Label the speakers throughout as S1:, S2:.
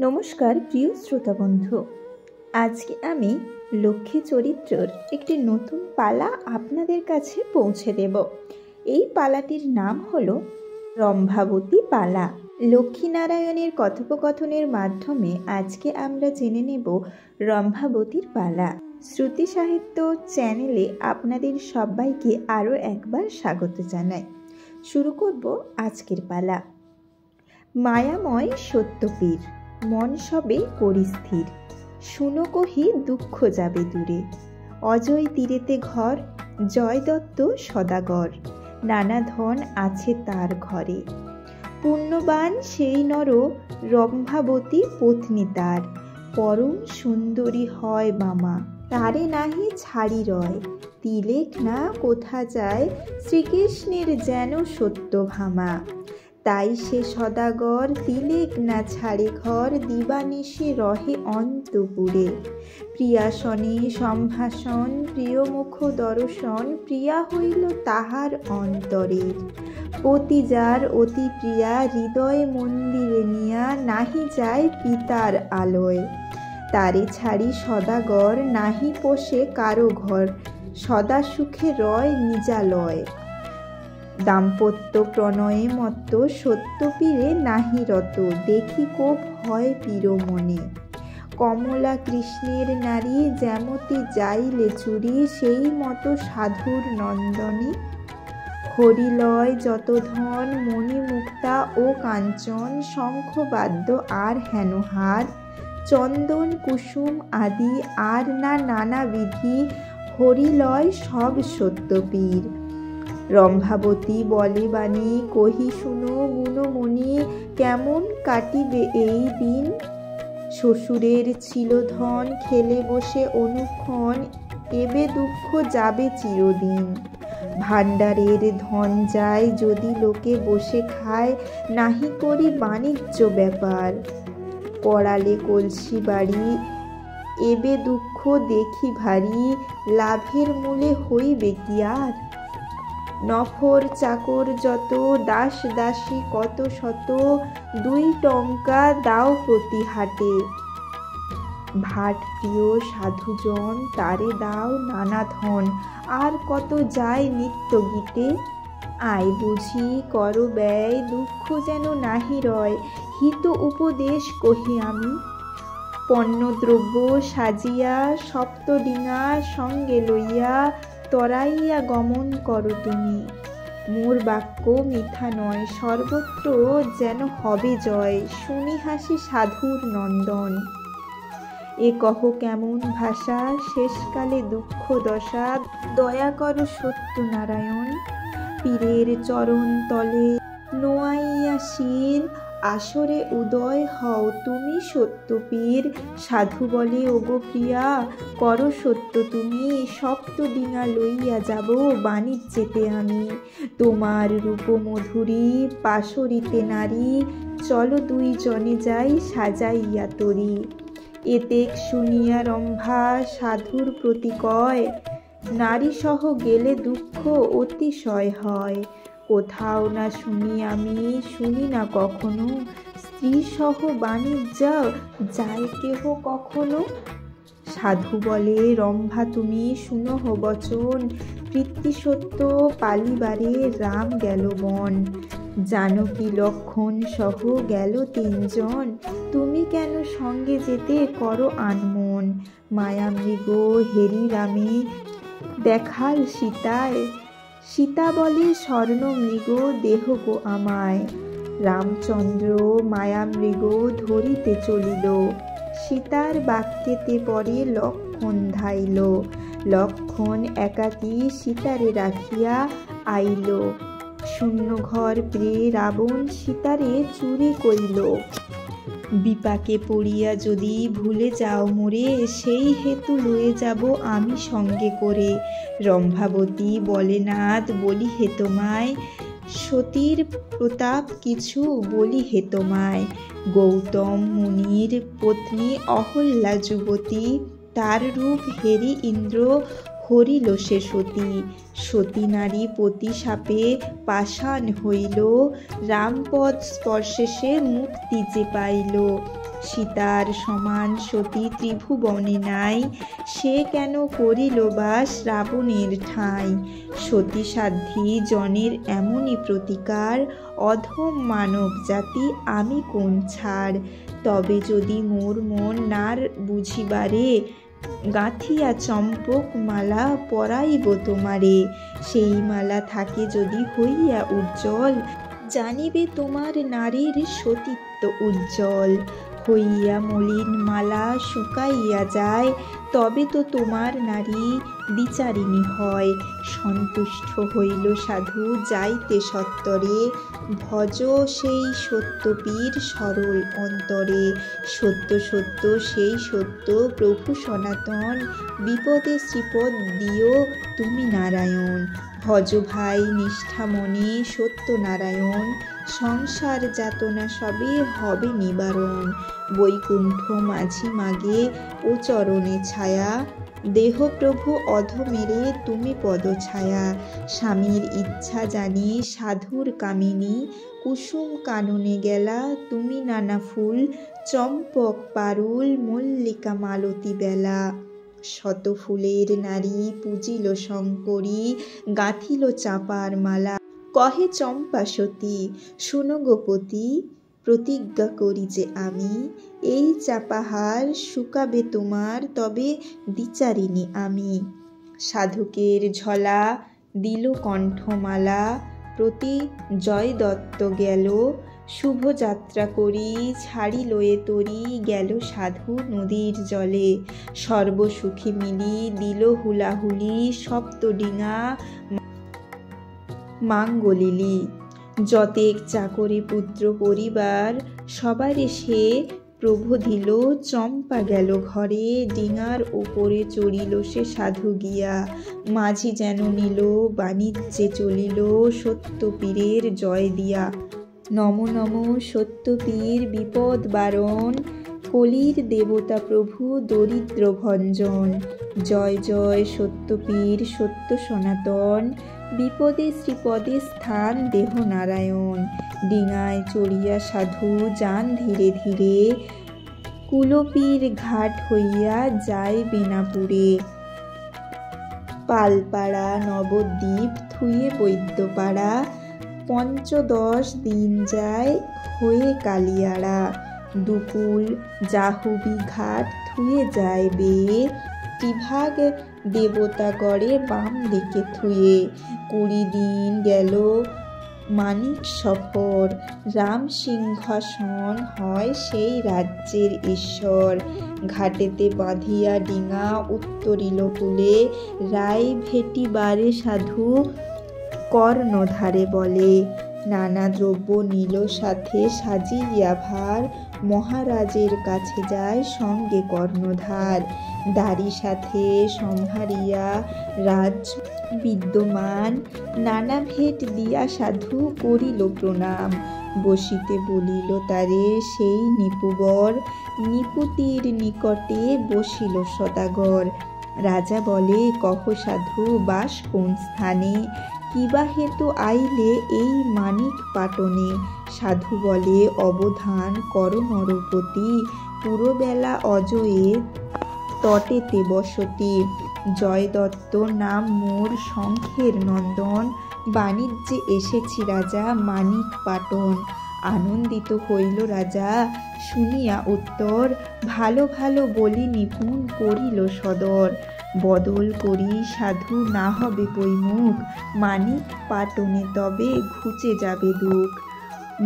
S1: নমস্কার প্রিয় শ্রোতা বন্ধু, আজকে আমি লক্ষ্মী চরিত্রের একটি নতুন পালা আপনাদের কাছে পৌঁছে দেব। এই পালাটির নাম হলো রম্ভাবতী পালা। লক্ষ্মীনারায়ণের কথোপকথনের মাধ্যমে আজকে আমরা জেনে নেব রম্ভাবতীর পালা। শ্রুতি সাহিত্য চ্যানেলে আপনাদের সবাইকে আরও একবার স্বাগত জানাই। শুরু করব আজকের পালা। মায়াময় সত্যপীর, মন সবে করি স্থির, শুনো কহি দুঃখ যাবে দূরে। অজয় তীরেতে ঘর, জয় দত্ত সদাগর, নানা ধন আছে তার ঘরে। পুণ্যবান সেই নর, রম্ভাবতী পত্নী তার, পরম সুন্দরী হয় মামা। তারে নাহি ছাড়ি রয়, তিলেক না কোথা যায়, শ্রীকৃষ্ণের যেন সত্য ভামা। তাই সে সদাগর তিলেক না ছাড়ে ঘর, দিবানিশি রহে অন্তপুরে। প্রিয়াসনে সম্ভাষণ, প্রিয়মুখ দর্শন, প্রিয়া হইল তাহার অন্তরের। পতি যার অতি প্রিয়া, হৃদয় মন্দিরে নিয়া, নাহি যায় পিতার আলয়। তারে ছাড়ি সদাগর, নাহি পোষে কারো ঘর, সদা সুখে রয় নিজালয়। দাম্পত্য প্রণয়ে মত্ত, সত্যপীরে নাহি রত, দেখি কোপ হয় পীর মনে। কমলা কৃষ্ণের নারী, যেমতি যাইলে চুরি, সেই মতো সাধুর নন্দনে। হরিলয় যত ধন, মণিমুক্তা ও কাঞ্চন, শঙ্খবাদ্য আর হেনহার, চন্দন কুসুম আদি আর না নানাবিধি, হরিলয় সব সত্যপীর। রম্ভাবতী বলে বাণী, কহি শুনো গুণমণি, কেমন কাটিবে এই দিন। শ্বশুরের ছিল ধন, খেলে বসে অনুক্ষণ, এবে দুঃখ যাবে চিরদিন। ভাণ্ডারের ধন যায় যদি লোকে বসে খায়, নাহি করি বাণিজ্য ব্যাপার। পড়ালে কলসি বাড়ি, এবে দুঃখ দেখি ভারী, লাভের মূলে হইবে কি আর। নফর চাকর যত, দাস দাসী কত শত, 2 টঙ্কা দাও প্রতি হাটে। ভাট প্রিয় সাধুজন, তারে দাও নানা ধন, আর কত যায় নিত্য গীতে। আয় বুঝি কর ব্যয়, দুঃখ যেন নাহি রয়, হিত উপদেশ কহি আমি। পণ্যদ্রব্য সাজিয়া, সপ্তডিঙা সঙ্গে লইয়া, তরাইয়া গমন করো তুমি। মোর বাক্য মিথ্যা নয়, সর্বত্র যেন হবে জয়, শুনি হাসি সাধুর নন্দন। এ কহ কেমন ভাষা, শেষকালে দুঃখ দশা, দয়া করো সত্যনারায়ণ। পীরের চরণ তলে নোয়াইয়া শির, আসরে উদয় হও তুমি সত্যপীর। সাধু বলে ওগো প্রিয়া, করো সত্য তুমি, সপ্তডিঙা লইয়া যাব বাণিজ্যেতে আমি। তোমার রূপমধুরী পাশরিতে নারী, চলো 2 জনে যাই সাজাইয়া তরি। এতেক শুনিয়া রম্ভা সাধুর প্রতি কয়, নারী সহ গেলে দুঃখ অতিশয় হয়। কোথাও না শুনি আমি, শুনি না কখনো, স্ত্রী সহ বাণিজ্য যায় কেহ কখনো। সাধু বলে, রম্ভা তুমি শুনহ বচন, পিতৃসত্য পালিবারে রাম গেল বন। জানকী লক্ষণ সহ গেল 3 জন, তুমি কেন সঙ্গে যেতে করো আনমন। মায়ামৃগ হেরি রামে দেখাল সীতায়, সীতা বলে স্বর্ণমৃগ দেহ গো আমায়। রামচন্দ্র মায়ামৃগ ধরিতে চলিল, সীতার বাক্যেতে পরে লক্ষণ ধাইল। লক্ষণ একাকী সীতারে রাখিয়া আইল, শূন্য ঘর পেয়ে রাবণ সীতারে চুরি করিল। বিপাকে পড়িয়া যদি ভুলে যাও মোরে, সেই হেতু লয়ে যাব আমি সঙ্গে করে। রম্ভাবতী বলে নাথ বলি হে তোমায়, সতীর প্রতাপ কিছু বলি হে তোমায়। গৌতম মুনির পত্নী অহল্যা যুবতী, তার রূপ হেরি ইন্দ্র হরিল সে সতী। সতী নারী পতি শাপে পাষাণ হইল, রামপদ স্পর্শে সে মুক্তি যে পাইল। সীতার সমান সতী ত্রিভুবনে নাই, সে কেন করিল বাস রাবণের ঠাঁই। সতী সাধ্বী জনের এমনই প্রতিকার, অধম মানব জাতি আমি কোন ছাড়। তবে যদি মোর মন নার বুঝিবারে, গাঁথিয়া চম্পক মালা পরাইব তোমারে। সেই মালা থাকে যদি হইয়া উজ্জ্বল, জানিবে তোমার নারীর সতীত্ব উজ্জ্বল। হইয়া মলিন মালা শুকাইয়া যায়, তবে তো তোমার নারী বিচারিণী হয়। সন্তুষ্ট হইল সাধু যাইতে সত্তরে, ভজ সেই সত্যপীর সরল অন্তরে। সত্য সত্য সেই সত্য প্রভু সনাতন, বিপদে শ্রীপদ দিও তুমি নারায়ণ। ভজ ভাই নিষ্ঠা মনে সত্যনারায়ণ, সংসার যাতনা সবে হবে নিবারণ। বৈকুণ্ঠ মাঝি মাগে ও চরণে ছায়া, দেহ প্রভু অধমেরে তুমি পদ ছায়া। স্বামীর ইচ্ছা জানি সাধুর কামিনী, কুসুম কাননে গেলা তুমি নানা ফুল। চম্পক পারুল মল্লিকা মালতী বেলা, শত ফুলের নারী পূজিল শঙ্করী। গাঁথিল চাঁপার মালা কহে চম্পা সতী, শুনো গোপতি প্রতিজ্ঞা করি যে আমি। এই চাপাহার শুকাবে তোমার তবে বিচারিণী আমি। সাধুকের ঝলা দিল কণ্ঠমালা, প্রতি জয়দত্ত গেল শুভযাত্রা করি। ছাড়িল এ তরি গেল সাধু নদীর জলে, সর্বসুখী মিলি দিল হুলাহুলি। সপ্তডিঙা মাঙ্গলিলি, যতেক চাকরি পুত্র পরিবার, সবারে সে প্রবোধিল। চম্পা গেল ঘরে, ডিঙার ওপরে চড়িল সে সাধু গিয়া। মাঝি যেন নিল বাণিজ্যে চলিল, সত্যপীরের জয় দিয়া। নম নম সত্যপীর বিপদ বারণ, কলির দেবতা প্রভু দরিদ্র ভঞ্জন। জয় জয় সত্যপীর সত্য সনাতন, বিপদে শ্রীপদে স্থান দেহ নারায়ণ। ডিঙায় চড়িয়া সাধু যান ধীরে ধীরে, কুলপীর ঘাট হইয়া যায় বেনাপুরে। পালপাড়া নবদ্বীপ থুয়ে বৈদ্যপাড়া, ৫-১০ দিন যায় হয়ে কালিয়াড়া। দুকুল জাহুবি ঘাট থুয়ে যায় বেয়ে, ত্রিভাগ দেবতা গড়ে বাম দিকে থুয়ে। ২০ দিন গেল মানিক সফর, রাম সিংহাসন হয় সেই রাজ্যের ঈশ্বর। ঘাটেতে বাঁধিয়া ডিঙা উত্তরিল কূলে, রায় ভেটিবারে সাধু কর্ণধারে বলে। নানা দ্রব্য নিল সাথে সাজিয়া ভার, মহারাজের কাছে যায় সঙ্গে কর্ণধার। দাড়ি সাথে সম্হারিয়া রাজ বিদ্যমান, নানা ভেট দিয়া সাধু করিল প্রণাম। বসিতে বলিল তারে সেই নিপুবর, নিপুতির নিকটে বসিল সদাগর। রাজা বলে কহ সাধু বাস কোন স্থানে, কিবা হেতু আইলে এই মানিক পাটনে। সাধু বলে অবধান কর নরপতি, পুরবেলা অজয়ে তটেতে বসতি। জয়দত্ত নাম মোর শঙ্খের নন্দন, বাণিজ্যে এসেছি রাজা মানিক পাটন। আনন্দিত হইল রাজা শুনিয়া উত্তর, ভালো ভালো বলি নিপুণ করিল সদর। বদল করি সাধু না হবে কৈমুখ, মানিক পাটনে তবে ঘুচে যাবে দুঃখ।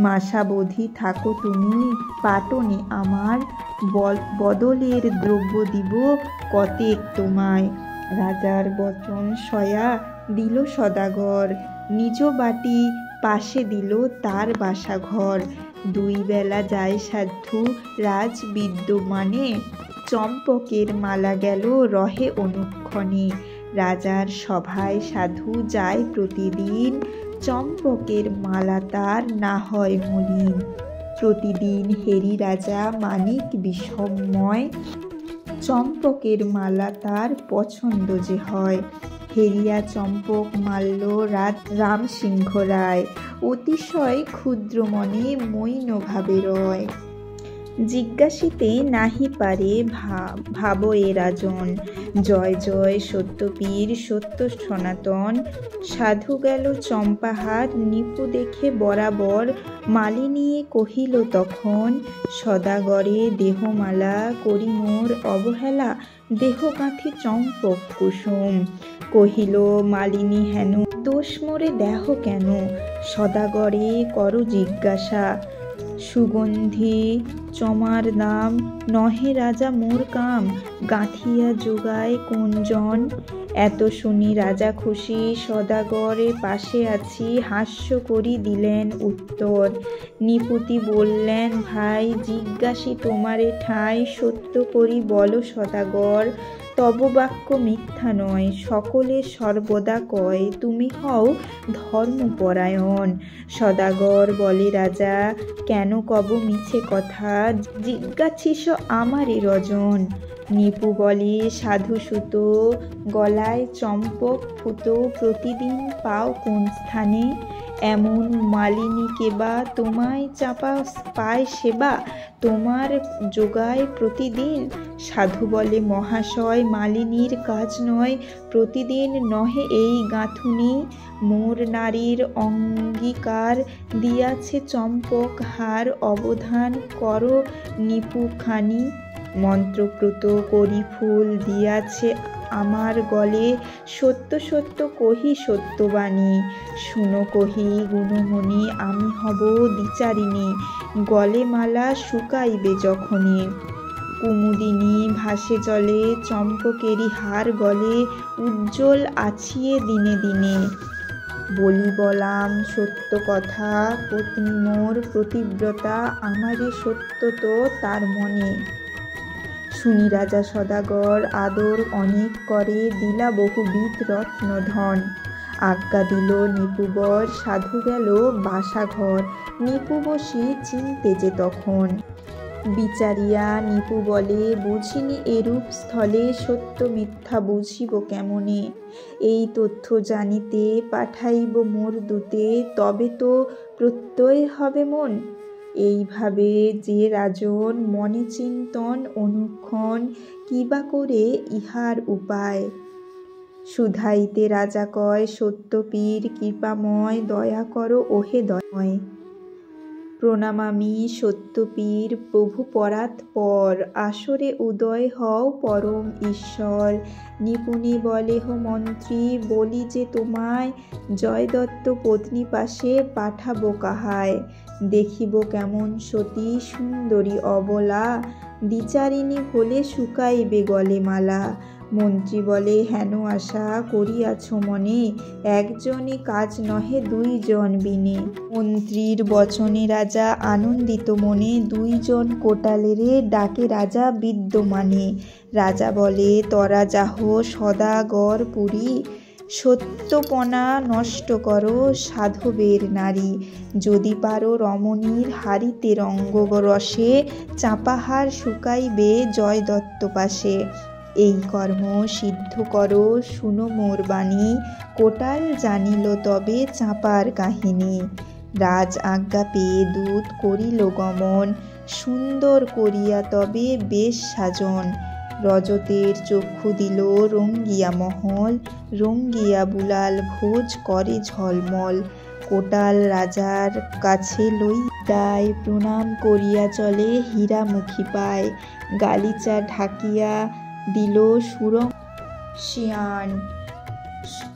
S1: মাসাবধি থাকো তুমি পাটনে আমার, বদলের দ্রব্য দিব কতেক তোমায়। রাজার বচন সয়া দিল সদাগর, নিজ বাটি পাশে দিল তার বাসা ঘর। ২ বেলা যায় সাধু রাজ বিদ্যমানে, চম্পকের মালা গেল রহে অনুক্ষণে। রাজার সভায় সাধু যায় প্রতিদিন, চম্পকের মালা তার না হয় মলিন। প্রতিদিন হেরি রাজা মানিক বিষময়, চম্পকের মালা তার পছন্দ যে হয়। হেরিয়া চম্পক মাল্য রামসিংহ রায়, অতিশয় ক্ষুদ্র মনে মৈন ভাবে রয়। জিজ্ঞাসিতে নাহি পারে ভাব এ রাজন। জয় জয় সত্যপীর সত্য সনাতন। সাধু গেল চম্পাহার নিপু দেখে বরাবর। মালিনী কহিল তখন, সদাগরে দেহমালা করি মোর অবহেলা। দেহ গাঁথি চম্পক কুসুম। কহিল মালিনী হেন, দোষ মোরে দেহ কেন? সদাগরে কর জিজ্ঞাসা। সুগন্ধি চমার দাম, নহে রাজা মোর কাম। গাঁথিয়া যোগায় কোনজন? এত শুনি রাজা খুশি, সদাগরে পাশে আছি। হাস্য করি দিলেন উত্তর। নিপুতি বললেন, ভাই জিজ্ঞাসি তোমারে ঠাঁই। সত্য করি বলো সদাগর, তব বাক্য মিথ্যা নয়। সকলে সর্বদা কয়, তুমি হও ধর্মপরায়ণ। সদাগর বলে, রাজা কেন কব মিছে কথা? জিজ্ঞাসিস আমারে রজন। নিপু বলে, সাধুসুত গলায় চম্পক ফুটো। প্রতিদিন পাও কোন স্থানে? এমন মালিনী কেবা তোমায় চাপা পায় সেবা? তোমার যোগায় প্রতিদিন? সাধু বলে, মহাশয় মালিনীর কাজ নয়। প্রতিদিন নহে এই গাঁথুনি। মোর নারীর অঙ্গীকার দিয়াছে চম্পক হার। অবধান কর নিপুখানি। মন্ত্রপ্রুত করি ফুল দিয়াছে আমার গলে। সত্য সত্য কহি সত্যবাণী। শুনো কহি গুণমণি, আমি হব দ্বিচারিণী। গলে মালা শুকাইবে যখনই। কুমুদিনী ভাসে জলে, চম্পকেরি হার গলে। উজ্জ্বল আছিয়ে দিনে দিনে। বলি বলাম সত্য কথা, পত্নী মোর প্রতিব্রতা। আমারে সত্য তো তার মনে। শুনি রাজা সদাগর আদর অনেক করে। দিলা বহুবিধ রত্নধন। আজ্ঞা দিল নিপুবর, সাধু গেল বাসাঘর। নিপু বসি চিনতে যে তখন। বিচারিয়া নিপু বলে, বুঝিনি এরূপ স্থলে। সত্য মিথ্যা বুঝিব কেমনে? এই তথ্য জানিতে পাঠাইব মোর দূতে। তবে তো প্রত্যয় হবে মন। এইভাবে যে রাজন মনে চিন্তন অনুক্ষণ। কিবা করে ইহার উপায়? শুধাইতে রাজা কয়, সত্যপীর কৃপাময়। দয়া করো ওহে দয়াময়। প্রণামামি সত্যপীর প্রভু পরাৎপর। আসরে উদয় হও পরম ঈশ্বর। নিপুণে বলে, হো মন্ত্রী বলি যে তোমায়। জয়দত্ত পত্নী পাশে পাঠাবো কাহায়? দেখিব কেমন সতী সুন্দরী অবলা। দ্বিচারিণী হলে শুকাইবে গলে মালা। মন্ত্রী বলে, হেন আশা করিয়াছ মনে। একজনে কাজ নহে দুইজন বিনে। মন্ত্রীর বচনে রাজা আনন্দিত মনে। দুইজন কোটালেরে ডাকে রাজা বিদ্যমানে। রাজা বলে, তরা যাহ সদাগর পুরী। সত্যপনা নষ্ট করো সাধবের নারী। যদি পারো রমণীর হারিতে রঙ্গরসে। চাপাহার শুকাইবে জয়দত্ত পাশে। এই কর্ম সিদ্ধ করো শুনো মোর বাণী। কোটাল জানিল তবে চাঁপার কাহিনী। রাজ আজ্ঞা পেয়ে দূত করিল গমন। সুন্দর করিয়া তবে বেশ সাজন। রজতের চক্ষু দিল রঙ্গিয়া মহল। রঙ্গিয়া বুলাল ভোজ করে ঝলমল। কোটাল রাজার কাছে লইদায়। প্রণাম করিয়া চলে হীরামুখী পায়। গালিচা ঢাকিয়া দিল সুরং শিয়ান।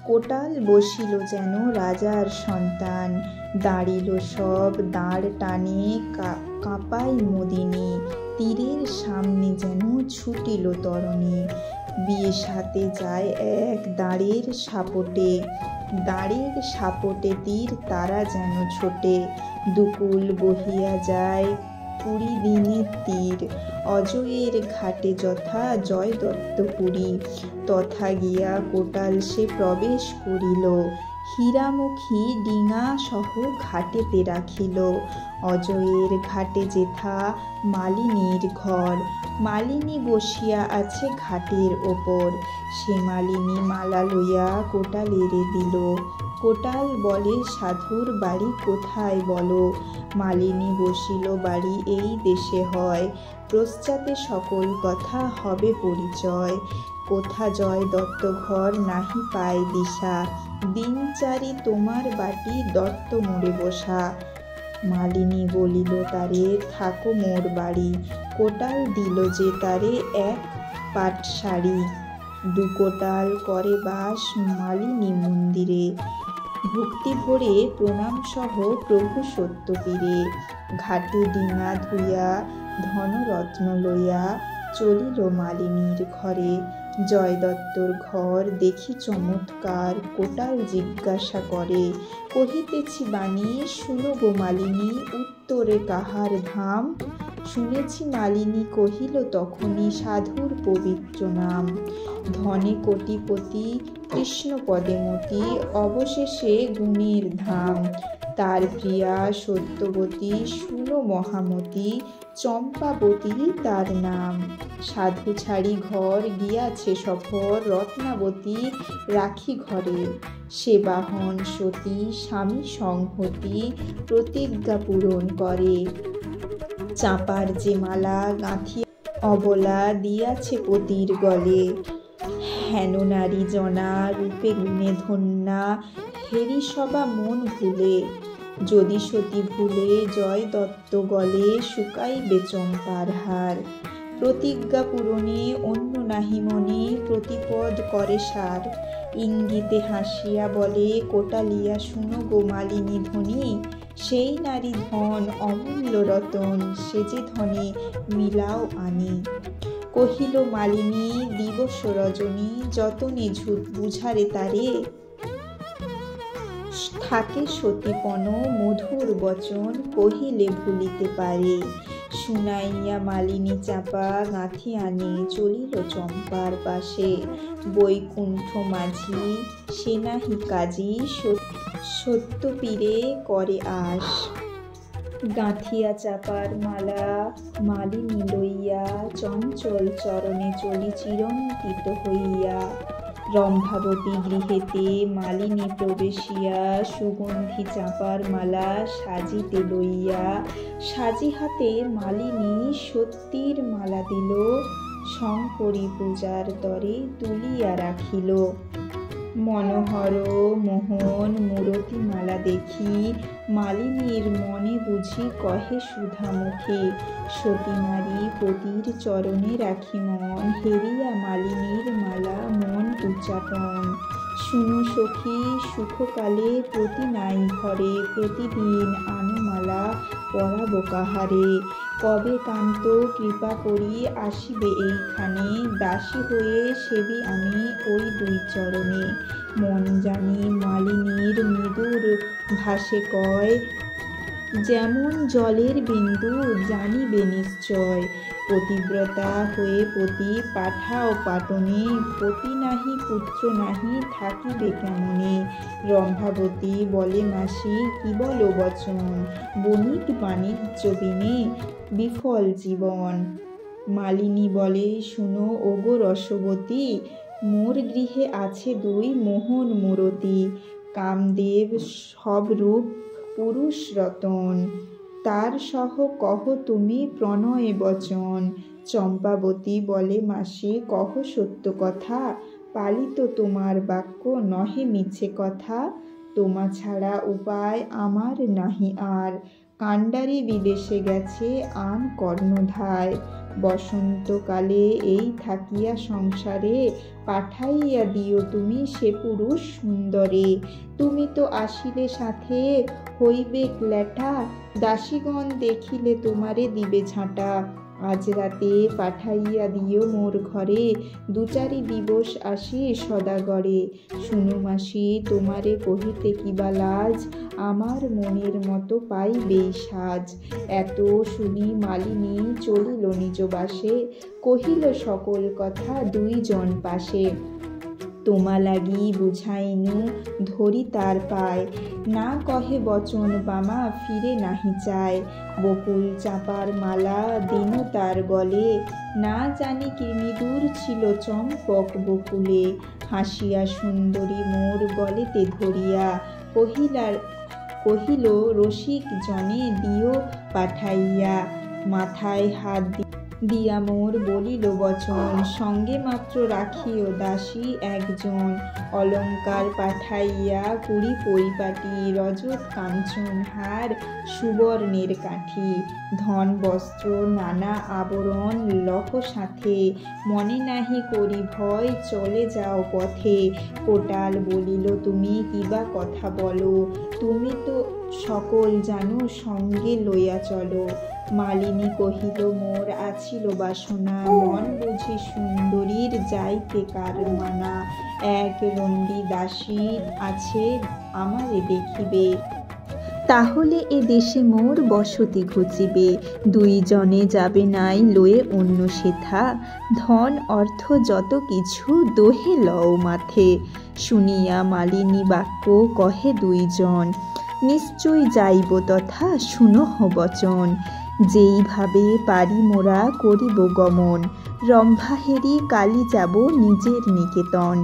S1: কোটাল বসিল যেন রাজার সন্তান। দাঁড়িল সব দাঁড় টানে কাঁপাই মোদিনী। তীরের সামনে যেন ছুটিল তরণী। বিয়ে সাথে যায় এক দাঁড়ের সাপটে। দাঁড়ের সাপটে তীর তারা যেন ছোটে। দুকুল বহিয়া যায় 20 দিনের তীর। অজয়ের ঘাটে যথা জয়দত্তপুরী। তথা গিয়া কোটাল সে প্রবেশ করিল। হীরামুখী ডিঙা সহ ঘাটেতে রাখিল। অজয়ের ঘাটে যেথা মালিনীর ঘর। মালিনী বসিয়া আছে ঘাটের ওপর। সে মালিনী মালা লইয়া কোটালেরে দিল। কোটাল বলে, সাধুর বাড়ি কোথায় বলো? মালিনী বসিল বাড়ি এই দেশে হয়, পশ্চাতে সকল কথা হবে পরিচয়। কোথা জয় দত্ত ঘর নাহি পায় দিশা, দিন চারি তোমার বাটি দত্ত মোড়ে বসা। মালিনী বলিল তারে থাকো মোর বাড়ি, কোটাল দিল যে তারে এক পাট শাড়ি। দুকোটাল করে বাস মালিনী মন্দিরে, ভক্তি ভরে প্রণাম সহ প্রভু সত্যপীরে। ঘাটে ডিঙা ধুইয়া ধনরত্ন লইয়া, চলিল মালিনীর ঘরে। জয় দত্তর ঘর দেখি চমৎকার, কোটাল জিজ্ঞাসা করে কহিতেছি বাণী, শুনো গো মালিনী উত্তরে কাহার ধাম। শুনেছি মালিনী কহিল তখনই সাধুর পবিত্র নাম। ধনে কোটিপতি কৃষ্ণ পদে মতি, অবশেষে গুণের ধাম। তার প্রিয়া সত্যবতী শুনো মহামতি, চম্পাবতী তার নাম। সাধু ছাড়ি ঘর গিয়াছে সফর, রত্নাবতী রাখি ঘরে। সেবাহন সতী স্বামী সংহতি, প্রতিজ্ঞা পূরণ করে। চাঁপার যে মালা গাঁথিয়া অবলা, দিয়াছে পতির গলে। হেন নারী জনা রূপে গুণে ধন্যা, হেরি সবা মন ভুলে। যদি সতী ভুলে জয় দত্ত গলে, শুকাইবে চম্পার হার। প্রতিজ্ঞা পূরণে অন্য নাহি মনে, প্রতিপদ করে সার। ইঙ্গিতে হাসিয়া বলে কোটালিয়া শুনো গো মালিনী ধ্বনি, সেই নারী ধন অমূল্য রতন, সে যে ধনে মিলাও আনি। কহিল মালিনী দিবস রজনী, যতনে বুঝারে তারে। থাকে সতীপন মধুর বচন, কহিলে ভুলিতে পারে। শুনাইয়া মালিনী চাপা গাঁথি আনে, চলিল চম্পার পাশে। বৈকুণ্ঠ মাঝি সে নাহি কাজী, সত্যপীরে করে আস। গাঁথিয়া চাপার মালা মালিনী লইয়া, চঞ্চল চরণে চলি চিরঞ্চিত হইয়া। রম্ভাবতী গৃহেতে মালিনী প্রবেশিয়া, সুগন্ধি চাঁপার মালা সাজিতে লইয়া। সাজি হাতে মালিনী সত্যির মালা দিল, শঙ্করী পূজার তরে তুলিয়া রাখিল। মনোহর মোহন মূরতি মালা দেখি, মালিনীর মনে বুঝি কহে সুধামুখী। সতী নারী পতির চরণে রাখি মন, হেরিয়া মালিনীর মালা মন উচ্চাটন। শুনো সখী সুখকালে প্রতি নাই ঘরে, প্রতিদিন আনো মালা পরাব কাহারে। কবে কান্ত কৃপা করি আসিবে এইখানে, দাসী হয়ে সেবি আমি ওই দুই চরণে। মন জানি মালিনীর মৃদুর ভাসে কয়, যেমন জলের বিন্দু জানিবে নিশ্চয়। পতিব্রতা হয়ে পতি পাঠাও পাটনে, পতি নাহি পুত্র নাহি থাকিবে কেমনে। রম্ভাবতী বলে মাসি কি বলো বচন, বণিক বাণিজ্য বিনে বিফল জীবন। মালিনী বলে শুনো ওগো রসবতী, মোর গৃহে আছে দুই মোহন মূরতি। কামদেব সব রূপ পুরুষ রতন, তার সহ কহ তুমি প্রণয়ে বচন। চম্পাবতী বলে মাসি কহ সত্য কথা, পালিত তোমার বাক্য নহে মিছে কথা। তোমা ছাড়া উপায় আমার নাহি আর, কাণ্ডারি বিদেশে গেছে আন কর্ণধার। বসন্তকালে এই থাকিয়া সংসারে, পাঠাইয়া দিও তুমি সে পুরুষ সুন্দরে। তুমি তো আসিলে সাথে হইবেক ল্যাঠা, দাসীগণ দেখিলে তোমারে দিবে ঝাঁটা। আজ রাতে পাঠাইয়া দিও মোর ঘরে, দু চারি দিবস আসি সদাগরে। শুনো মাসি তোমারে কহিতে কিবা লাজ, আমার মনের মতো পাইবেই সাজ। এত শুনি মালিনী চলিল নিজ বাসে, কহিল সকল কথা দুইজন পাশে। তোমা লাগি বুঝাইনু ধরি তার পায়, না কহে বচন বামা ফিরে নাহি চায়। বকুল চাঁপার মালা দিন তার গলে, না জানি কি মৃদুর ছিল চম্পক বকুলে। হাসিয়া সুন্দরী মোর গলেতে ধরিয়া, কহিল, রসিক জনে দিও পাঠাইয়া। মাথায় হাত দিয়া মোর বলিল বচন, সঙ্গে মাত্র রাখিও দাসী একজন। অলঙ্কার পাঠাইয়া 20 পরিপাটি, রজত কাঞ্চন হার সুবর্ণের কাঠি। ধন বস্ত্র নানা আবরণ লহ সাথে, মনে নাহি করি ভয় চলে যাও পথে। কোটাল বলিল, তুমি কিবা কথা বলো, তুমি তো সকল জানো, সঙ্গে লইয়া চলো। মালিনী কহিল, মোর আছিল বাসনা, মন বুঝি সুন্দরীর যাইতে কার মানা। এক রণ্ডী দাসী আছে আমারে দেখিবে, তাহলে এ দেশে মোর বসতি ঘুচিবে। 2 জনে যাবে নাই লয়ে অন্য সেথা, ধন অর্থ যত কিছু দোহে লও মাথে। শুনিয়া মালিনী বাক্য কহে 2 জন, নিশ্চয় যাইব তথা শুনহ বচন। যেইভাবে পারি মোরা করিব গমন, রম্ভাহেরি কালি যাব নিজের নিকেতন।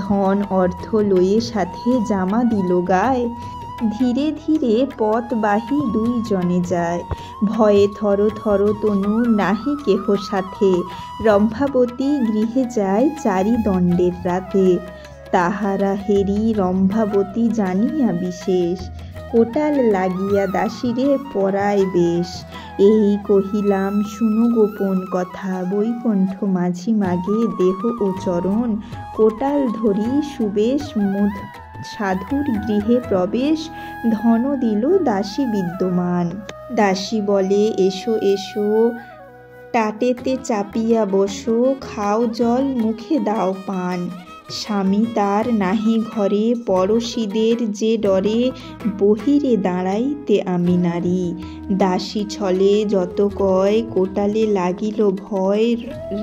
S1: ধন অর্থ লয়ে সাথে জামা দিল গায়, ধীরে ধীরে পথ বাহি 2 জনে যায়। ভয়ে থর থর তনু নাহি কেহ সাথে, রম্ভাবতী গৃহে যায় 4 দণ্ডের রাতে। তাহারা হেরি রম্ভাবতী জানিয়া বিশেষ, কোটাল লাগিয়া দাসীরে পরায় বেশ। এই কহিলাম শুনো গোপন কথা, বৈকুণ্ঠ মাঝি মাগে দেহ ও চরণ। কোটাল ধরি সুবেশ সাধুর গৃহে প্রবেশ, ধন দিল দাসী বিদ্যমান। দাসী বলে, এসো এসো টাটেতে চাপিয়া বসো, খাও জল মুখে দাও পান। স্বামী তার নাহি ঘরে, পড়শিদের যে ডরে, বহিরে দাঁড়াইতে আমি নারী। দাসী ছলে যত কয়, কোটালে লাগিল ভয়,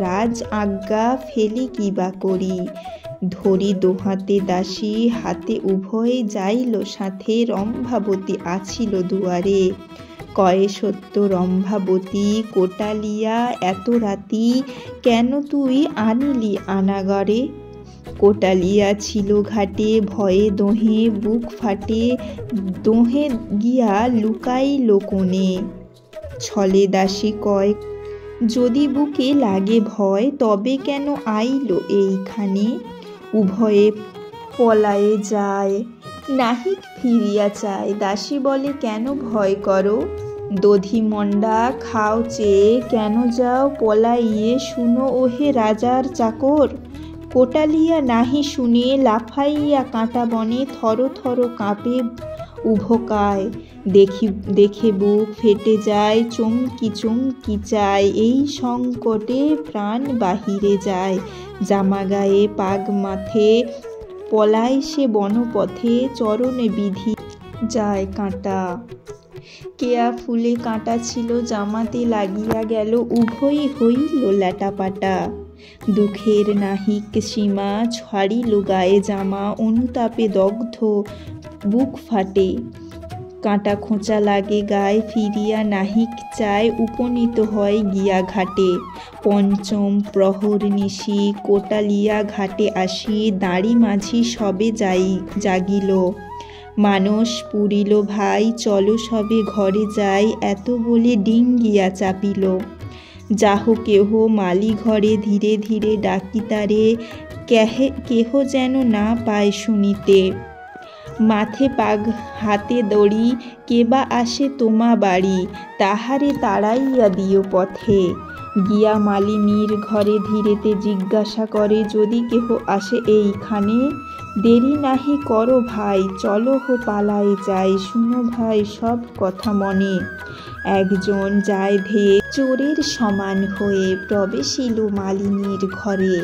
S1: রাজ আজ্ঞা ফেলি কিবা করি। ধরি দোহাতে দাসী হাতে উভয়, যাইল সাথে রম্ভাবতী আছিল দুয়ারে। কয়ে সত্য রম্ভাবতী, কোটালিয়া এত রাতি, কেন তুই আনিলি আনাগরে। কোটালিয়া ছিল ঘাটে, ভয়ে দোহে বুক ফাটে, দোহে গিয়া লুকাইল কোণে। ছলে দাসী কয়, যদি বুকে লাগে ভয়, তবে কেন আইল এইখানে। উভয়ে পলায়ে যায়, নাহিক ফিরিয়া চায়। দাসী বলে, কেন ভয় করো, দধিমণ্ডা খাও চেয়ে কেন যাও পলাইয়ে, শুনো ওহে রাজার চাকর। কোটালিয়া নাহি শুনে, লাফাইয়া কাঁটা বনে, থর থর কাঁপে উভকায়। দেখে বুক ফেটে যায়, চমকি চমকি চায়, এই সংকটে প্রাণ বাহিরে যায়। জামা গায়ে পাগ মাথে, পলায় সে বনপথে, চরণে বিধি যায় কাঁটা। কেয়া ফুলে কাঁটা ছিল, জামাতে লাগিয়া গেল, উভয়ই হইল ল্যাটাপাটা। দুঃখের নাহিক সীমা, ছাড়িল গায়ে জামা, অনুতাপে দগ্ধ বুক ফাটে। কাঁটা খোঁচা লাগে গায়ে, ফিরিয়া নাহিক চায়, উপনীত হয় গিয়া ঘাটে। পঞ্চম প্রহর নিশি, কোটালিয়া ঘাটে আসি, দাঁড়ি মাঝি সবে জাগিল। মানস পুরিল ভাই, চলো সবে ঘরে যাই, এত বলে ডিঙ্গিয়া চাপিল। যাহ কেহ মালি ঘরে, ধীরে ধীরে ডাকি তারে, কেহ যেন না পায় শুনিতে। মাথে পাগ হাতে দড়ি, কেবা আসে তোমা বাড়ি, তাহারে তাড়াইয়া দিও পথে। গিয়া মালিনীর ঘরে ধীরেতে জিজ্ঞাসা করে, যদি কেহ আসে এইখানে। দেরি নাহি করো ভাই, চলো হো পালায়ে যাই, শুনো ভাই সব কথা মনে। একজন যায় ধেয়ে চোরের সমান হয়ে, প্রবেশিল মালিনীর ঘরে।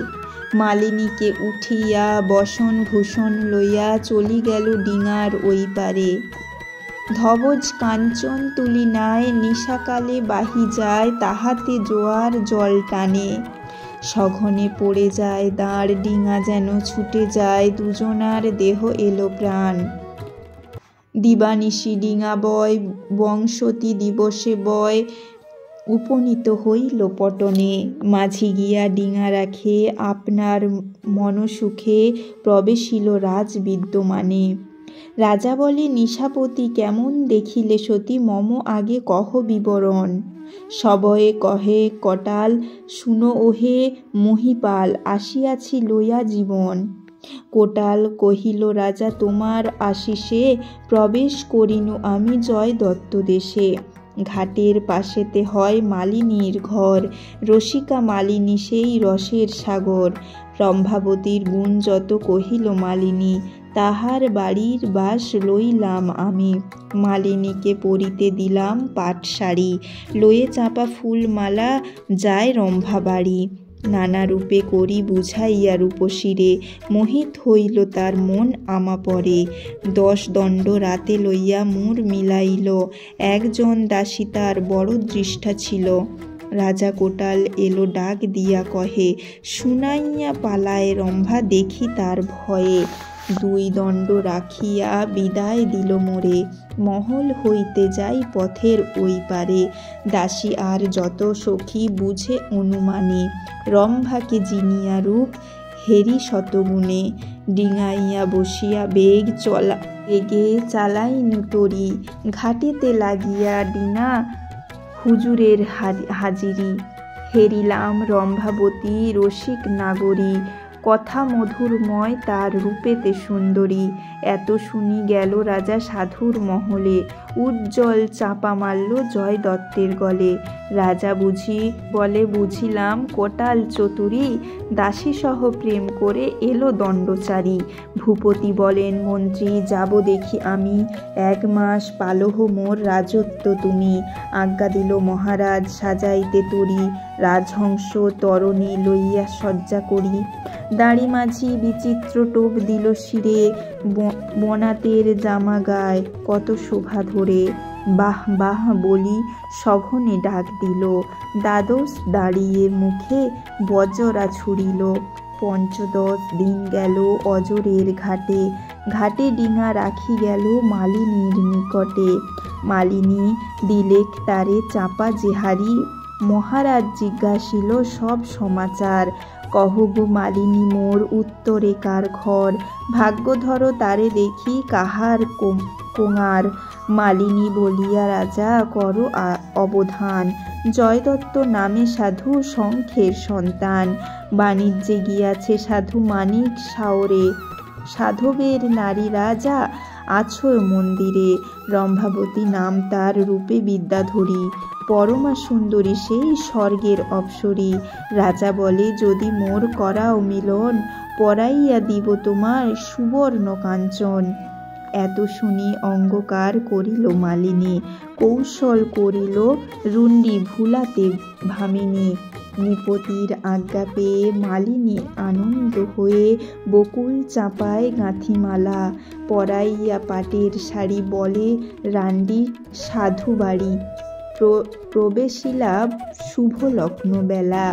S1: মালিনীকে উঠিয়া বসন ভূষণ লইয়া, চলি গেল ডিঙার ওই পারে। ধবজ কাঞ্চন তুলি নাই, নিশাকালে বাহি যায়, তাহাতে জোয়ার জল টানে। সঘনে পড়ে যায় দাঁড়, ডিঙা যেন ছুটে যায়, 2 জনার দেহ এলো প্রাণ। দিবানিশি ডিঙা বয়, বংশতী দিবসে বয়, উপনীত হইল পটনে। মাঝি গিয়া ডিঙা রাখে, আপনার মনসুখে প্রবেশিল রাজ বিদ্যমানে। রাজা বলে, নিশাপতি কেমন দেখিলে সতী, মম আগে কহ বিবরণ। সবয়ে কহে কটাল, শুনো ওহে মহিপাল, আসিয়াছি লইয়া জীবন। কোটাল কহিল, রাজা তোমার আশিসে প্রবেশ করিনু আমি জয় দত্ত দেশে। ঘাটের পাশেতে হয় মালিনীর ঘর, রসিকা মালিনী সেই রসের সাগর। রম্ভাবতীর গুণ যত কহিল মালিনী, তাহার বাড়ির বাস লইলাম আমি। মালিনীকে পরিতে দিলাম পাট শাড়ি, লয়ে চাঁপা ফুল মালা যায় রম্ভা বাড়ি। নানা রূপে করি বুঝাইয়া রূপসীরে, মোহিত হইল তার মন আমাপরে। 10 দণ্ড রাতে লইয়া মুর মিলাইল, একজন দাসী তার বড় দৃষ্টা ছিল। রাজা কোটাল এলো ডাক দিয়া কহে, শুনাইয়া পালায় রম্ভা দেখি তার ভয়ে। 2 দণ্ড রাখিয়া বিদায় দিল মোরে, মহল হইতে যাই পথের ওই পারে। দাসী আর যত সখী বুঝে অনুমানে, রম্ভাকে জিনিয়া রূপ হেরি শতগুণে। ডিঙাইয়া বসিয়া বেগে চালাইনু তরি, ঘাটেতে লাগিয়া ডিঙা হুজুরের হাজিরি। হেরিলাম রম্ভাবতী রসিক নাগরী, কথা মধুরময় তার রূপেতে সুন্দরী। এত শুনি গেল রাজা সাধুর মহলে, উজ্জ্বল চাপা মারল জয় দত্তের গলে। রাজা বলে, বুঝিলাম কোটাল চতুরী, দাসী সহ প্রেম করে এলো দণ্ডচারী। ভূপতি বলেন, মন্ত্রী যাব দেখি আমি, 1 মাস পালহ মোর রাজত্ব তুমি। আজ্ঞা দিল মহারাজ সাজাইতে তরি, রাজহংস তরণী লইয়া সজ্জা করি। দাড়ি মাঝি বিচিত্র টোপ দিল শিরে, বনাতের জামা গায় কত শোভা ধরে। বাহ বাহ বলি সঘনে ডাক দিল, দ্বাদশ দাঁড়িয়ে মুখে বজরা ছুড়িল। 15 দিন গেল অজরের ঘাটে, ঘাটে ডিঙা রাখি গেল মালিনীর নিকটে। মালিনী দিলেক তারে চাপা জেহারি, মহারাজ জিজ্ঞাসিল সব সমাচার। কহ গো মালিনী মোর উত্তরে কার ঘর, ভাগ্য ধরো তারে দেখি কাহার কোঙার। মালিনী বলিয়া, রাজা করো অবধান, জয়দত্ত নামে সাধু শঙ্খের সন্তান। বাণিজ্যে গিয়াছে সাধু মানিক সাওরে, সাধবের নারী রাজা আছো মন্দিরে। রম্ভাবতী নাম তার, রূপে বিদ্যাধরী, পরমা সুন্দরী সেই স্বর্গের অপ্সরী। রাজা বলে, যদি মোর করাও মিলন, পরাইয়া দিব তোমার সুবর্ণ কাঞ্চন। এত শুনি অঙ্গকার করিল মালিনী, কৌশল করিল রুণ্ডি ভুলাতে ভামিনী। নৃপতির আজ্ঞা পেয়ে মালিনী আনন্দ হয়ে, বকুল চাঁপায় গাঁথিমালা পরাইয়া পাটের শাড়ি, বলে রান্ডি সাধু বাড়ি। প্রবেশিলা শুভ লগ্ন বেলা,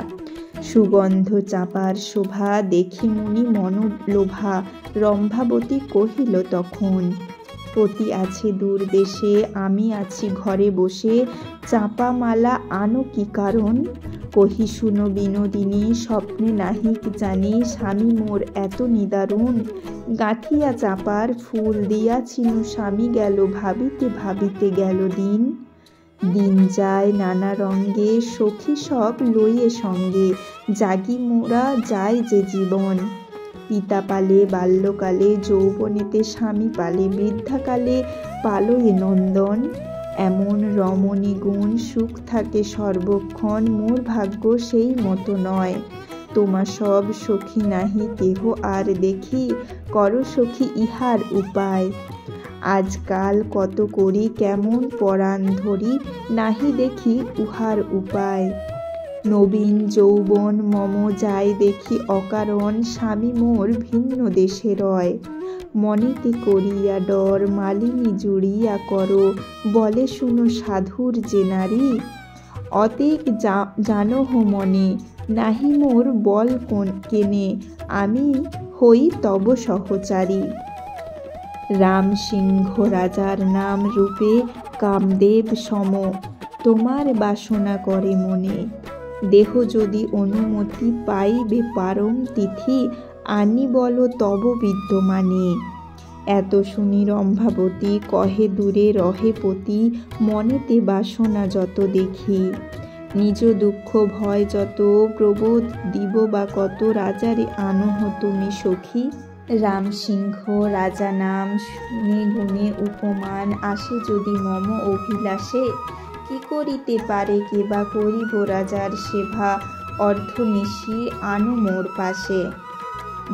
S1: সুগন্ধ চাঁপার শোভা দেখি মুনি মনোলোভা। রম্ভাবতী কহিল তখন, পতি আছে দূর দেশে, আমি আছি ঘরে বসে, চাঁপা মালা আনো কি কারণ। কহি শুনো বিনোদিনী, স্বপ্নে নাহিক জানি, স্বামী মোর এত নিদারুণ। গাঁথিয়া চাঁপার ফুল দিয়াছিনু স্বামী, গেল ভাবিতে ভাবিতে গেল দিন। দিন যায় নানা রঙ্গে, সখী সব লইয়ে সঙ্গে, জাগি মোরা যায় যে জীবন। পিতা পালে বাল্যকালে, যৌবনেতে স্বামী পালে, বৃদ্ধাকালে পালয়ে নন্দন। এমন রমণী গুণ সুখ থাকে সর্বক্ষণ, মোর ভাগ্য সেই মতো নয়। তোমা সব সখী নাহি কেহ আর দেখি, করো সখী ইহার উপায়। আজকাল কত করি কেমন পরাণ ধরি, নাহি দেখি উহার উপায়। নবীন যৌবন মম যায় দেখি অকারণ, স্বামী মোর ভিন্ন দেশে রয়। মনেতে করিয়া ডর, মালিনী জুড়িয়া করো, বলে শুনো সাধুর যে নারী। অতেক জানহ মনে, নাহি মোর বল কেনে, আমি হই তব সহচারী। রাম সিংহ রাজার নাম, রূপে কামদেব সম, তোমার বাসনা করে মনে। দেহ যদি অনুমতি পাইবে পারম তিথি, আনি বল তব বিদ্যমানে। এত শুনি রম্ভাবতী কহে দূরে রহে পতি, মনেতে বাসনা যত দেখি। নিজ দুঃখ ভয় যত, প্রবোধ দিব বা কত, রাজারে আনহ তুমি সখী। রামসিংহ রাজা নাম, শুনে গুণে উপমান, আসে যদি মম অভিলাষে, কি করিতে পারে কেবা, করিব রাজার সেবা, অর্ধনিশি আনো মোর পাশে।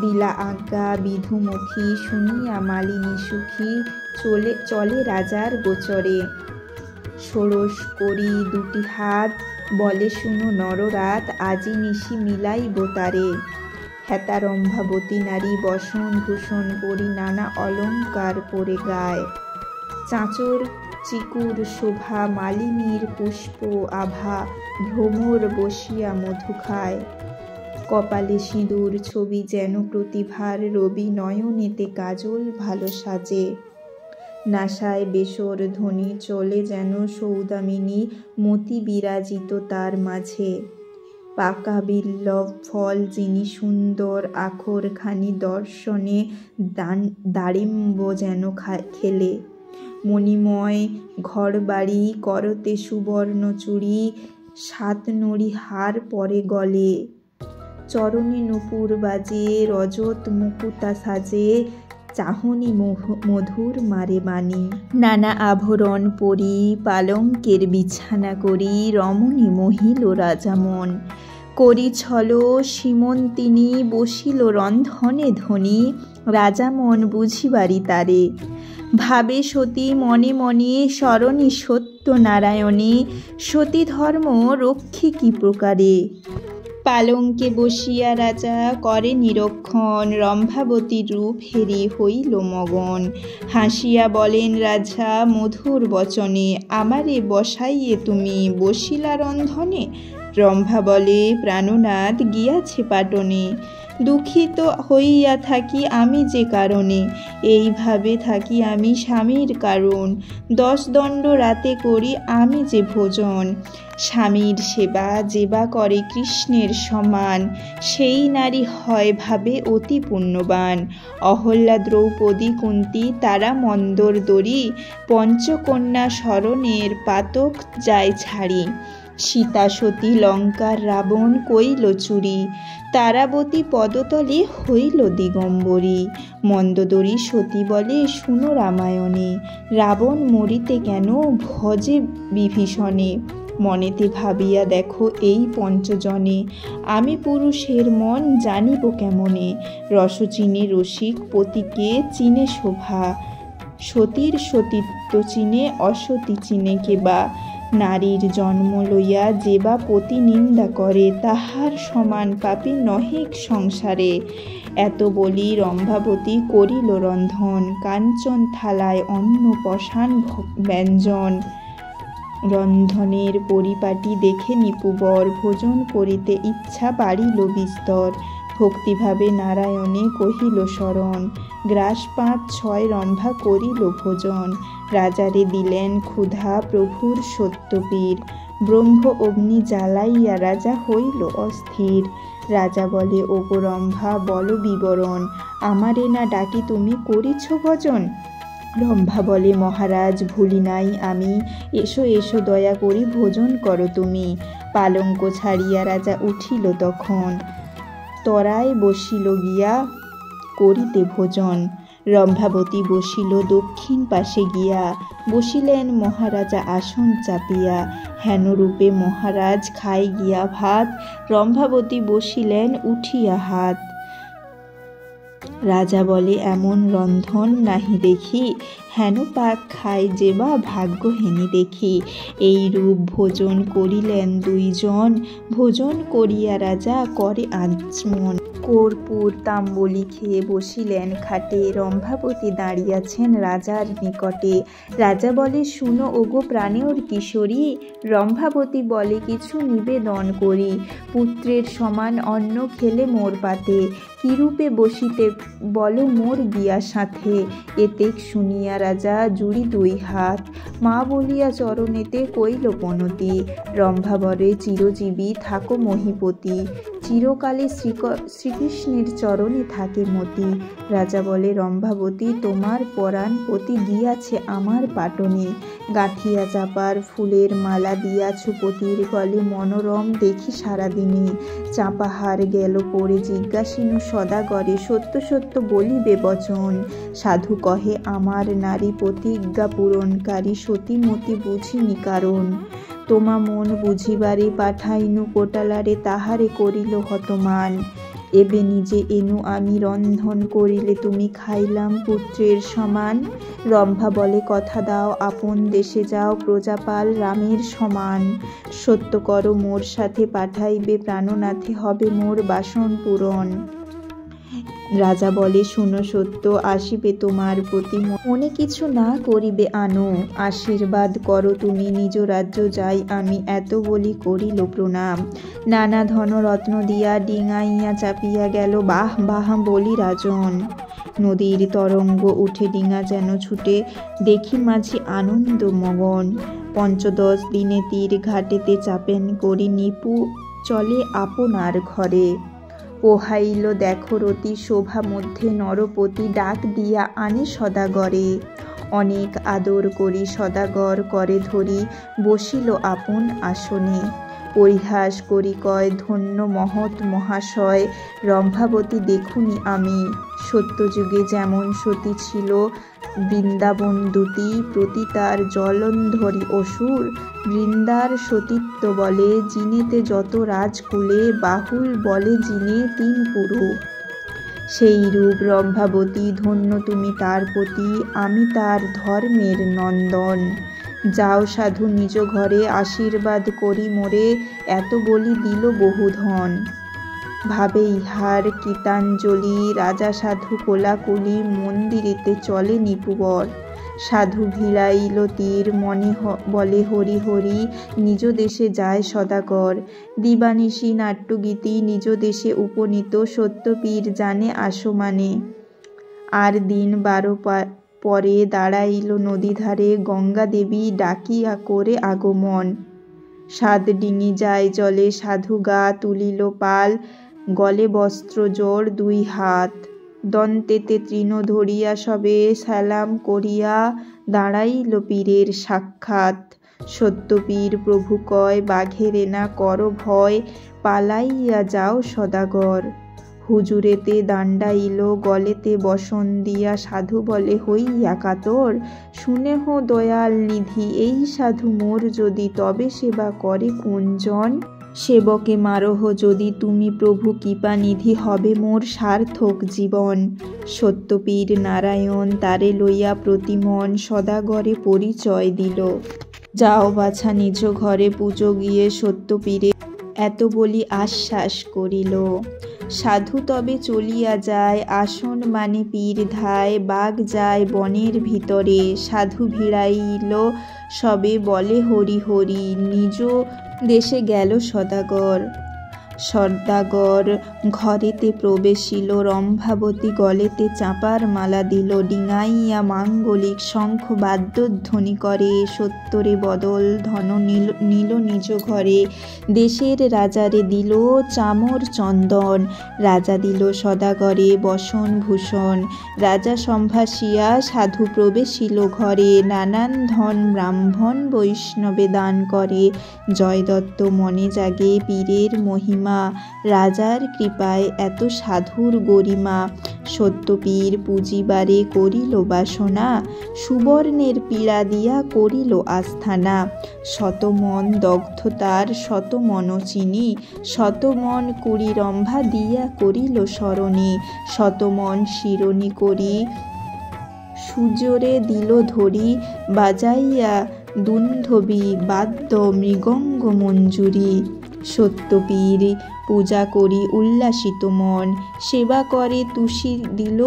S1: দিলা আজ্ঞা বিধুমুখী, শুনিয়া মালিনী সুখী, চলে রাজার গোচরে। ষোড়শ করি দুটি হাত, বলে শুনো নররাত, আজি নিশি মিলাইব তারে। হেতা রম্ভাবতী নারী, বসন ভূষণ পরি, নানা অলঙ্কার পরে গায়। চাঁচর চিকুর শোভা, মালিনীর পুষ্প আভা, ভ্রমর বসিয়া মধু খায়। কপালে সিঁদুর ছবি যেন প্রতিভার রবি, নয়নেতে কাজল ভালো সাজে। নাসায় বেসর ধ্বনি, চলে যেন সৌদামিনী, মতি বিরাজিত তার মাঝে। পাকা বিল্লব ফল যিনি, সুন্দর আখর খানি, দর্শনে দাড়িম্ব যেন খেলে। মণিময় ঘর বাড়ি, করতে সুবর্ণ চূড়ি, সাত নড়ি হার পরে গলে। চরণে নূপুর বাজে, রজত মুকুতা সাজে, চাহনি মধুর মারে বাণী। নানা আভরণ পরি, পালঙ্কের বিছানা করি, রমণী মহিল রাজা মন। করি ছল সীমন্তিনী, বসিল রন্ধনে ধনী, রাজা মন বুঝিবারি তারে। ভাবে সতী মনে মনে, স্মরণে সত্য নারায়ণে, সতী ধর্ম রক্ষী কি প্রকারে। পালঙ্কে বসিয়া রাজা করে নিরীক্ষণ, রম্ভাবতীর রূপ হেরি হইল মগন। হাসিয়া বলেন রাজা মধুর বচনে, আমারে বসাইয়ে তুমি বসিলা রন্ধনে। রম্ভা বলে প্রাণনাথ গিয়াছে পাটনে, দুঃখিত হইয়া থাকি আমি যে কারণে। এইভাবে থাকি আমি স্বামীর কারণ, 10 দণ্ড রাতে করি আমি যে ভোজন। স্বামীর সেবা যেবা করে কৃষ্ণের সমান, সেই নারী হয় ভাবে অতি পুণ্যবান। অহল্যা দ্রৌপদী কুন্তী তারা মন্দরদরি, পঞ্চকন্যা শরণের পাতক যায় ছাড়ি। সীতা সতী লঙ্কার রাবণ কইল চুরি, তারাবতী পদতলে হইল দিগম্বরী। মন্দোদরী সতী বলে শুনো রামায়ণে, রাবণ মরিতে কেন ভজে বিভীষণে। মনেতে ভাবিয়া দেখো এই পঞ্চজনে, আমি পুরুষের মন জানিব কেমনে। রস চিনে রসিক পতিকে চিনে শোভা, সতীর সতীত্ব চিনে অসতী চিনে কেবা। নারীর জন্ম লইয়া যেবা পতি নিন্দা করে, তাহার সমান পাপী নহেক সংসারে। এত বলি রম্ভাবতী করিল রন্ধন, কাঞ্চন থালায় অন্ন পশান ব্যঞ্জন। রন্ধনের পরিপাটি দেখে নিপুবর, ভোজন করিতে ইচ্ছা বাড়িল বিস্তর। ভক্তিভাবে নারায়ণে কহিল শরণ, গ্রাস 5-6 রম্ভা করিল ভোজন। রাজারে দিলেন ক্ষুধা প্রভুর সত্যপীর, ব্রহ্ম অগ্নি জ্বালাইয়া রাজা হইল অস্থির। রাজা বলে ওগো রম্ভা বল বিবরণ, আমারে না ডাকি তুমি করিছ ভজন। রম্ভা বলে মহারাজ ভুলি নাই আমি, এসো এসো দয়া করি ভোজন করো তুমি। পালঙ্ক ছাড়িয়া রাজা উঠিল তখন, তরায় বসিল গিয়া করিতে ভোজন। রম্ভাবতী বসিল দক্ষিণ পাশে গিয়া, বসিলেন মহারাজা আসন চাপিয়া। হেন রূপে মহারাজ খাই গিয়া ভাত, রম্ভাবতী বসিলেন উঠিয়া হাত। রাজা বলে এমন রন্ধন নাহি দেখি, হেন পাক খাই যেবা ভাগ্যহীনি দেখি। এই রূপ ভোজন করিলেন 2 জন, ভোজন করিয়া রাজা করে আচমন। কর্পূর তাম্বুলি খেয়ে বসিলেন খাটে, রম্ভাবতী দাঁড়িয়াছেন রাজার নিকটে। রাজা বলে শুনো ওগো প্রাণের কিশোরী, রম্ভাবতী বলে কিছু নিবেদন করি। পুত্রের সমান অন্ন খেলে মোর পাতে, কিরূপে বসিতে বলো মোর গিয়া সাথে। এতেক শুনিয়া রাজা জুড়ি 2 হাত, মা বলিয়া চরণেতে কইল পনতি। রম্ভা বলে চিরজীবী থাকো মহীপতি, চিরকালে শ্রীকৃষ্ণের চরণে থাকে মতি। রাজা বলে, রম্ভাবতী, তোমার পরাণ পতি গিয়াছে আমার পাটনে, গাঁথিয়া চাপার ফুলের মালা দিয়াছ পতির গলে, মনোরম দেখি সারাদিনে। চাঁপাহার গেল পরে জিজ্ঞাসিনু সদাগরে, সত্য সত্য বলিবে বচন। সাধু কহে, আমার নারী প্রতিজ্ঞা পূরণকারী, সতীমতি বুঝিনি কারণ। তোমা মন বুঝিবারে পাঠাইনু কোটালারে, তাহারে করিল হতমান। এবে নিজে এনু আমি রন্ধন করিলে, তুমি খাইলাম পুত্রের সমান। রম্ভা বলে, কথা দাও আপন দেশে যাও, প্রজাপাল রামের সমান। সত্য কর মোর সাথে পাঠাইবে প্রাণনাথে, হবে মোর বাসন পূরণ। রাজা বলে, শুনো সত্য, আসিবে তোমার প্রতি, মনে কিছু না করিবে আনো। আশীর্বাদ করো তুমি, নিজ রাজ্য যাই আমি, এত বলি করিল প্রণাম। নানা ধনরত্ন দিয়া ডিঙাইয়া চাপিয়া গেল, বাহ বাহ বলি রাজন। নদীর তরঙ্গ উঠে ডিঙা যেন ছুটে, দেখি মাঝি আনন্দ মগন। ৫ দিনে তীর ঘাটেতে চাপেন করি, নিপু চলে আপনার ঘরে। পোহাইল দেখো রতি শোভা মধ্যে, নরপতি ডাক দিয়া আনে সদাগরে। অনেক আদর করি সদাগর করে ধরি, বসিল আপন আসনে। পরিহাস করি কয়, ধন্য মহৎ মহাশয়, রম্ভাবতী দেখুনি আমি। সত্যযুগে যেমন সতী ছিল বৃন্দাবন দূতি, প্রতি তার জলন্ধরি অসুর। বৃন্দার সতীত্ব বলে জিনেতে যত রাজকুলে, বাহুল বলে জিনে ৩ পুরু। সেই রূপ রম্ভাবতী, ধন্য তুমি তার প্রতি, আমি তার ধর্মের নন্দন। যাও সাধু নিজ ঘরে, আশীর্বাদ করি মোরে, এত বলি দিল বহু ধন। ভাবে ইহার কৃতাঞ্জলি, রাজা সাধু কোলাকুলি, মন্দিরেতে চলে নিপুবর। সাধু ভিড়াইল তীর, মনে বলে হরি হরি, নিজ দেশে যায় সদাগর। দিবানিশি নাট্যগীতি, নিজ দেশে উপনীত, সত্যপীর জানে আসমানে। আর দিন 12 পরে দাঁড়াইল নদী ধারে, গঙ্গা দেবী ডাকিয়া করে আগমন। 7 ডিঙি যায় জলে, সাধু গা তুলিল পাল, গলে বস্ত্র জোড় 2 হাত। দন্তেতে তৃণ ধরিয়া সবে সালাম করিয়া, দাঁড়াইল পীরের সাক্ষাৎ। সত্যপীর প্রভু কয়, বাঘেরে না কর ভয়, পালাইয়া যাও সদাগর। হুজুরেতে দাণ্ডাইল, গলেতে বসন দিয়া, সাধু বলে হইয়া কাতর। শুনেহ দয়াল নিধি, এই সাধু মোর যদি, তবে সেবা করে কোনজন। সেবকে মারহ যদি তুমি প্রভু, কৃপানিধি হবে মোর সার্থক জীবন। সত্যপীর নারায়ণ তারে লইয়া প্রতিমন, সদাগরে পরিচয় দিল। যাও বাছা নিজ ঘরে, পুজো গিয়ে সত্যপীরে, এত বলি আশ্বাস করিল। সাধু তবে চলিয়া যায়, আসন মানে পীর ধায়, বাঘ যায় বনের ভিতরে। সাধু ভিড়াইল সবে বলে হরি হরি, নিজ দেশে গেল সদাগর। সদাগর ঘরেতে প্রবেশিল, রম্ভাবতী গলেতে চাঁপার মালা দিল। ডিঙাইয়া মাঙ্গলিক শঙ্খ বাদ্যধ্বনি করে, সত্তরে বদল ধন নিল নিজ ঘরে। দেশের রাজারে দিল চামর চন্দন, রাজা দিল সদাগরে বসন ভূষণ। রাজা সম্ভাসিয়া সাধু প্রবেশিল ঘরে, নানান ধন ব্রাহ্মণ বৈষ্ণবে দান করে। জয়দত্ত মনে জাগে পীরের মহিমা, রাজার কৃপায় এত সাধুর গরিমা। সত্যপীর পুজিবারে করিল বাসনা, সুবর্ণের পীড়া দিয়া করিল আস্থানা। শতমন দগ্ধ তার শতমন চিনি, শতমন কুড়ি রম্ভা দিয়া করিল স্মরণে। শতমন শিরোনি করি সুজোরে দিল ধরি, বাজাইয়া দুন্ধবি বাদ্য মৃগঙ্গ মঞ্জুরি। সত্যপীর পূজা করি উল্লাসিত মন, সেবা করে তুষি দিল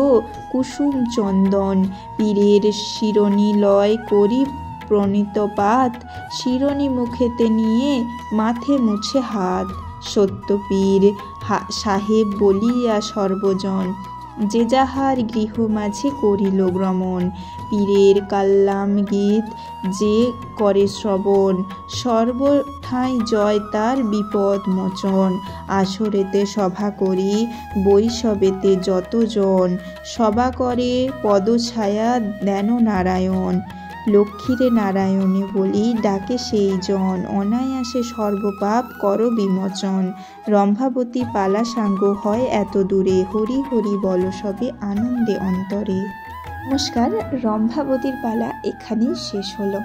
S1: কুসুম চন্দন। পীরের শিরোনি লয় করি প্রণীতপাত, শিরোনি মুখেতে নিয়ে মাথে মুছে হাত। সত্যপীর সাহেব বলিয়া সর্বজন, যে যাহার গৃহ মাঝে করিল ভ্রমণ। পীরের কাল্লাম গীত যে করে শ্রবণ, সর্বঠাঁই জয় তার বিপদ মোচন। আসরেতে সভা করি বৈষবেতে যতজন, সভা করে পদছায়া দেন নারায়ণ। লক্ষ্মীরে নারায়ণে বলি ডাকে সেই জন, অনায়াসে সর্বপাপ কর বিমোচন। রম্ভাবতী পালা সাঙ্গ হয় এত দূরে, হরি হরি বল সবে আনন্দে অন্তরে। নমস্কার, রম্ভাবতীর পালা এখানেই শেষ হলো।